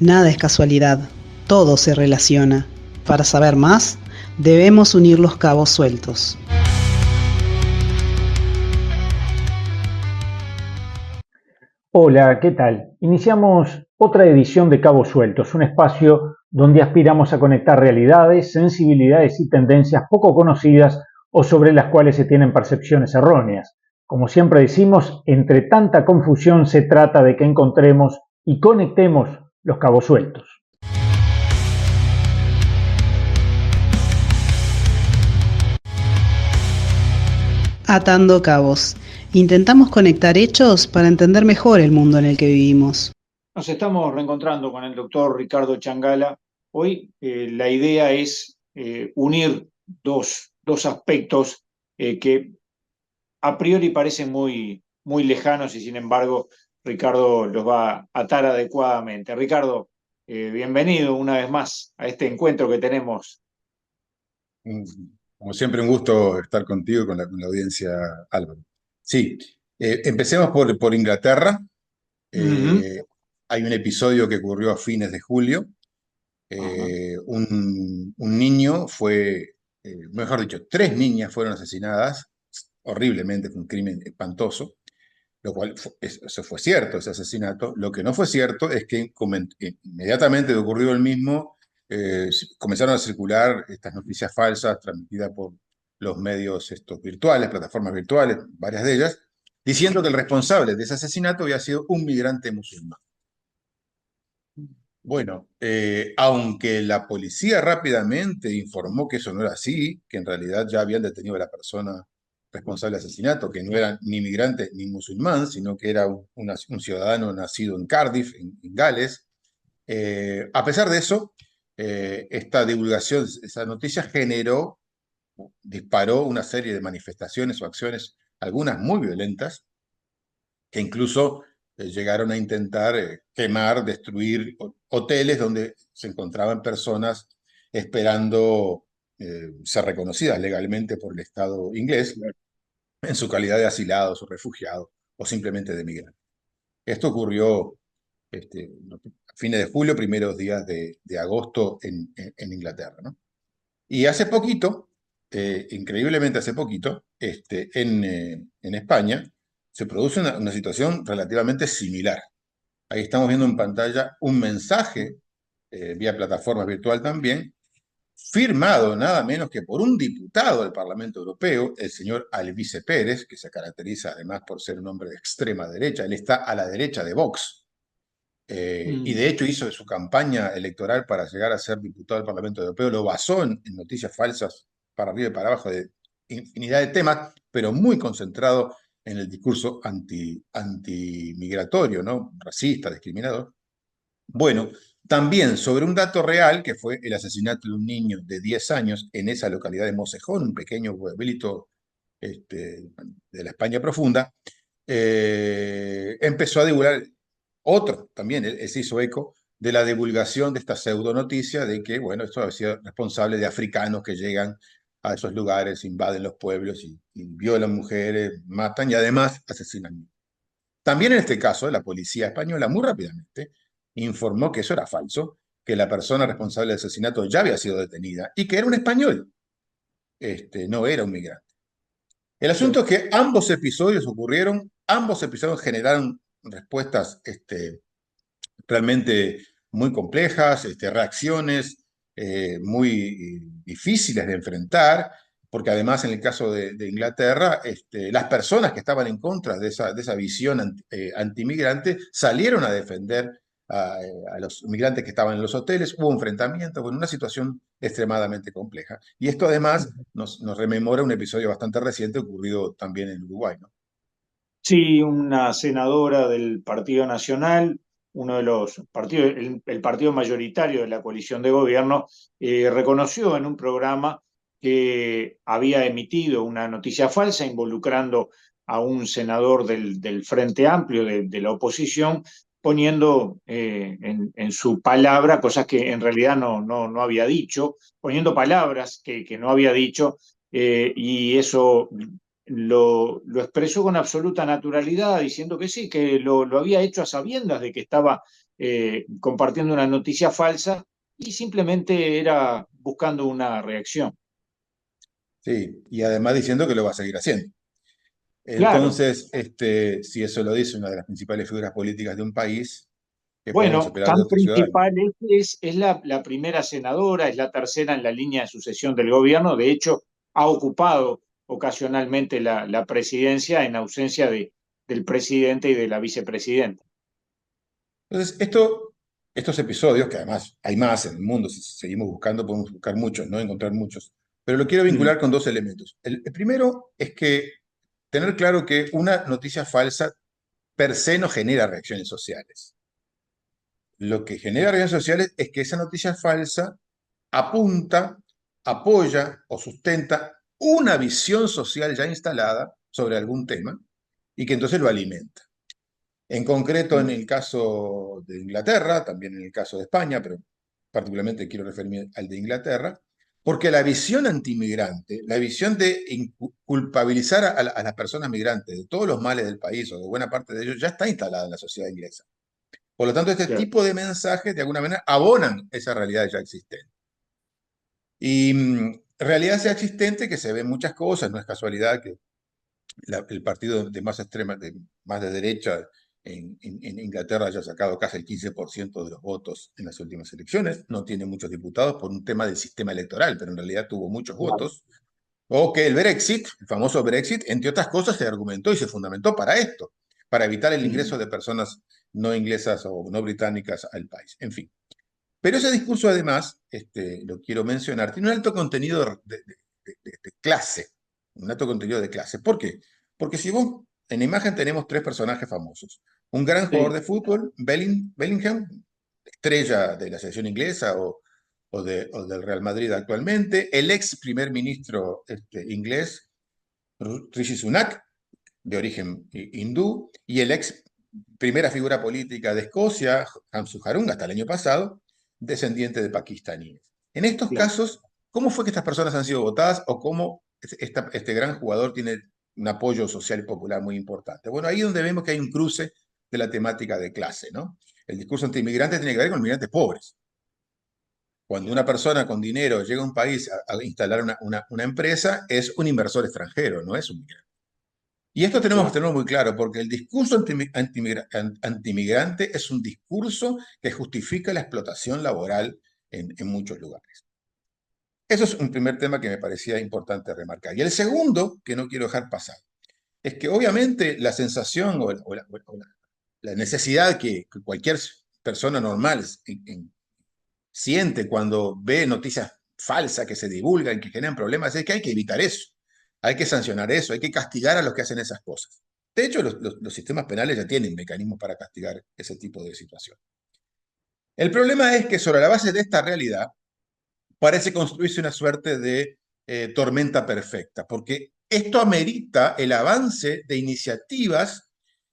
Nada es casualidad, todo se relaciona. Para saber más, debemos unir los cabos sueltos. Hola, ¿qué tal? Iniciamos otra edición de Cabos Sueltos, un espacio donde aspiramos a conectar realidades, sensibilidades y tendencias poco conocidas o sobre las cuales se tienen percepciones erróneas. Como siempre decimos, entre tanta confusión se trata de que encontremos y conectemos los cabos sueltos. Atando cabos. Intentamos conectar hechos para entender mejor el mundo en el que vivimos. Nos estamos reencontrando con el doctor Ricardo Changala. Hoy la idea es unir dos aspectos que a priori parecen muy lejanos y sin embargo Ricardo los va a atar adecuadamente. Ricardo, bienvenido una vez más a este encuentro que tenemos. Como siempre, un gusto estar contigo y con la audiencia, Álvaro. Sí, empecemos por Inglaterra. Hay un episodio que ocurrió a fines de julio. Un niño mejor dicho, 3 niñas fueron asesinadas horriblemente, fue un crimen espantoso, lo cual eso fue cierto, ese asesinato. Lo que no fue cierto es que inmediatamente de ocurrido el mismo, comenzaron a circular estas noticias falsas transmitidas por los medios estos virtuales, plataformas virtuales, varias de ellas, diciendo que el responsable de ese asesinato había sido un migrante musulmán. Bueno, aunque la policía rápidamente informó que eso no era así, que en realidad ya habían detenido a la persona responsable del asesinato, que no era ni migrante ni musulmán, sino que era un ciudadano nacido en Cardiff, en Gales. A pesar de eso, esta divulgación, esa noticia disparó una serie de manifestaciones o acciones, algunas muy violentas, que incluso llegaron a intentar quemar, destruir hoteles donde se encontraban personas esperando ser reconocidas legalmente por el Estado inglés en su calidad de asilados o refugiados o simplemente de migrantes. Esto ocurrió a fines de julio, primeros días de agosto en Inglaterra, ¿no? Y hace poquito, increíblemente hace poquito, en España, se produce una situación relativamente similar. Ahí estamos viendo en pantalla un mensaje, vía plataforma virtual también, firmado nada menos que por un diputado del Parlamento Europeo, el señor Alvise Pérez, que se caracteriza además por ser un hombre de extrema derecha. Él está a la derecha de Vox. Y de hecho hizo su campaña electoral para llegar a ser diputado del Parlamento Europeo, lo basó en noticias falsas para arriba y para abajo de infinidad de temas, pero muy concentrado en el discurso antimigratorio, ¿no? Racista, discriminador. Bueno, también sobre un dato real, que fue el asesinato de un niño de 10 años en esa localidad de Mosejón, un pequeño pueblito de la España profunda, empezó a divulgar otro, también él se hizo eco de la divulgación de esta pseudo noticia de que, bueno, esto había sido responsable de africanos que llegan a esos lugares, invaden los pueblos y violan mujeres, matan y además asesinan. También en este caso, la policía española muy rápidamente informó que eso era falso, que la persona responsable del asesinato ya había sido detenida y que era un español, no era un migrante. El asunto es que ambos episodios ocurrieron, ambos episodios generaron respuestas realmente muy complejas, reacciones muy difíciles de enfrentar, porque además en el caso de Inglaterra, las personas que estaban en contra de esa visión antimigrante salieron a defender a los migrantes que estaban en los hoteles, hubo enfrentamientos, bueno, una situación extremadamente compleja. Y esto además nos rememora un episodio bastante reciente ocurrido también en Uruguay, ¿no? Sí, una senadora del Partido Nacional, uno de los partidos, el partido mayoritario de la coalición de gobierno, reconoció en un programa que había emitido una noticia falsa involucrando a un senador del Frente Amplio, de la oposición, poniendo en su palabra cosas que en realidad no había dicho, poniendo palabras que no había dicho, y eso lo expresó con absoluta naturalidad, diciendo que sí, que lo había hecho a sabiendas de que estaba compartiendo una noticia falsa y simplemente era buscando una reacción. Sí, y además diciendo que lo va a seguir haciendo. Claro, Entonces, si eso lo dice una de las principales figuras políticas de un país, ¿qué podemos bueno, esperar de tan otros ciudadanos? principal es la primera senadora, es la tercera en la línea de sucesión del gobierno. De hecho, ha ocupado ocasionalmente la presidencia en ausencia del presidente y de la vicepresidenta. Entonces, estos episodios, que además hay más en el mundo, si seguimos buscando, podemos buscar muchos, ¿no? Encontrar muchos. Pero lo quiero Mm, vincular con dos elementos. El primero es que tener claro que una noticia falsa per se no genera reacciones sociales. Lo que genera reacciones sociales es que esa noticia falsa apunta, apoya o sustenta una visión social ya instalada sobre algún tema y que entonces lo alimenta. En concreto, en el caso de Inglaterra, también en el caso de España, pero particularmente quiero referirme al de Inglaterra, porque la visión antimigrante, la visión de culpabilizar a las personas migrantes de todos los males del país o de buena parte de ellos, ya está instalada en la sociedad inglesa. Por lo tanto, este claro. tipo de mensajes, de alguna manera, abonan esa realidad ya existente. Y realidad ya existente que se ve en muchas cosas, no es casualidad que el partido de más extrema, más de derecha en Inglaterra haya sacado casi el 15% de los votos en las últimas elecciones. No tiene muchos diputados por un tema del sistema electoral, pero en realidad tuvo muchos Claro. votos. O que el Brexit, el famoso Brexit, entre otras cosas, se argumentó y se fundamentó para esto, para evitar el Mm, ingreso de personas no inglesas o no británicas al país. En fin. Pero ese discurso, además, lo quiero mencionar, tiene un alto contenido de clase, un alto contenido de clase. ¿Por qué? Porque si vos, en la imagen tenemos tres personajes famosos. Un gran jugador sí, de fútbol, Bellingham, estrella de la selección inglesa o del Real Madrid actualmente, el ex primer ministro inglés, Rishi Sunak, de origen hindú, y el ex primera figura política de Escocia, Hamsun Harung, hasta el año pasado, descendiente de pakistaníes. En estos claro. casos, ¿cómo fue que estas personas han sido votadas o cómo este gran jugador tiene un apoyo social y popular muy importante? Bueno, ahí es donde vemos que hay un cruce de la temática de clase, ¿no? El discurso antiinmigrante tiene que ver con migrantes pobres. Cuando una persona con dinero llega a un país a instalar una empresa, es un inversor extranjero, no es un migrante. Y esto tenemos que Claro. tenerlo muy claro, porque el discurso antimigrante es un discurso que justifica la explotación laboral en muchos lugares. Eso es un primer tema que me parecía importante remarcar. Y el segundo, que no quiero dejar pasar, es que obviamente la sensación la necesidad que cualquier persona normal siente cuando ve noticias falsas que se divulgan, que generan problemas, es que hay que evitar eso, hay que sancionar eso, hay que castigar a los que hacen esas cosas. De hecho, los sistemas penales ya tienen mecanismos para castigar ese tipo de situación. El problema es que sobre la base de esta realidad parece construirse una suerte de tormenta perfecta, porque esto amerita el avance de iniciativas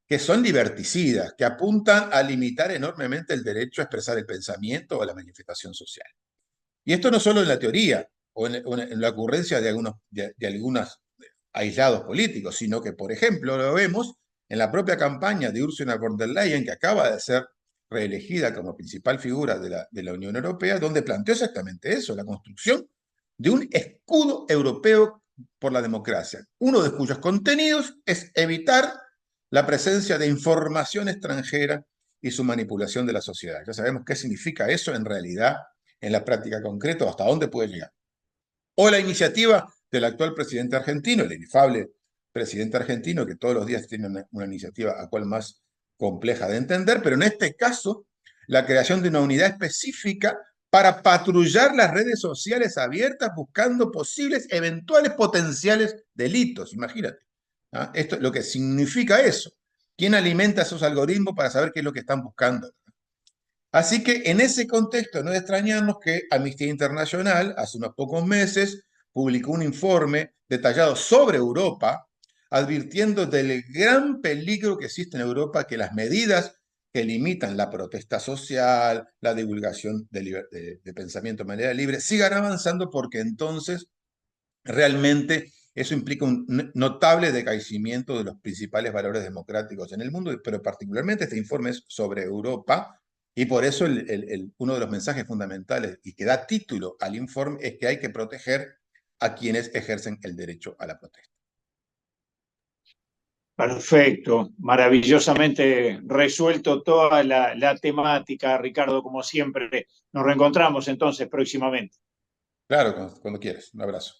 que son liberticidas, que apuntan a limitar enormemente el derecho a expresar el pensamiento o la manifestación social. Y esto no solo en la teoría o en la ocurrencia de algunos aislados políticos, sino que, por ejemplo, lo vemos en la propia campaña de Ursula von der Leyen, que acaba de ser reelegida como principal figura de la Unión Europea, donde planteó exactamente eso, la construcción de un escudo europeo por la democracia, uno de cuyos contenidos es evitar la presencia de información extranjera y su manipulación de la sociedad. Ya sabemos qué significa eso en realidad, en la práctica concreta, hasta dónde puede llegar. O la iniciativa del actual presidente argentino, el inefable presidente argentino, que todos los días tiene una iniciativa a cual más compleja de entender, pero en este caso, la creación de una unidad específica para patrullar las redes sociales abiertas buscando posibles, eventuales, potenciales delitos. Imagínate. ¿Ah? Esto es lo que significa eso. ¿Quién alimenta esos algoritmos para saber qué es lo que están buscando? Así que en ese contexto no es extrañarnos que Amnistía Internacional hace unos pocos meses publicó un informe detallado sobre Europa, advirtiendo del gran peligro que existe en Europa, que las medidas que limitan la protesta social, la divulgación de pensamiento de manera libre, sigan avanzando porque entonces realmente eso implica un notable decaimiento de los principales valores democráticos en el mundo, pero particularmente este informe es sobre Europa Y por eso uno de los mensajes fundamentales y que da título al informe es que hay que proteger a quienes ejercen el derecho a la protesta. Perfecto, maravillosamente resuelto toda la temática, Ricardo, como siempre. Nos reencontramos entonces próximamente. Claro, cuando quieras. Un abrazo.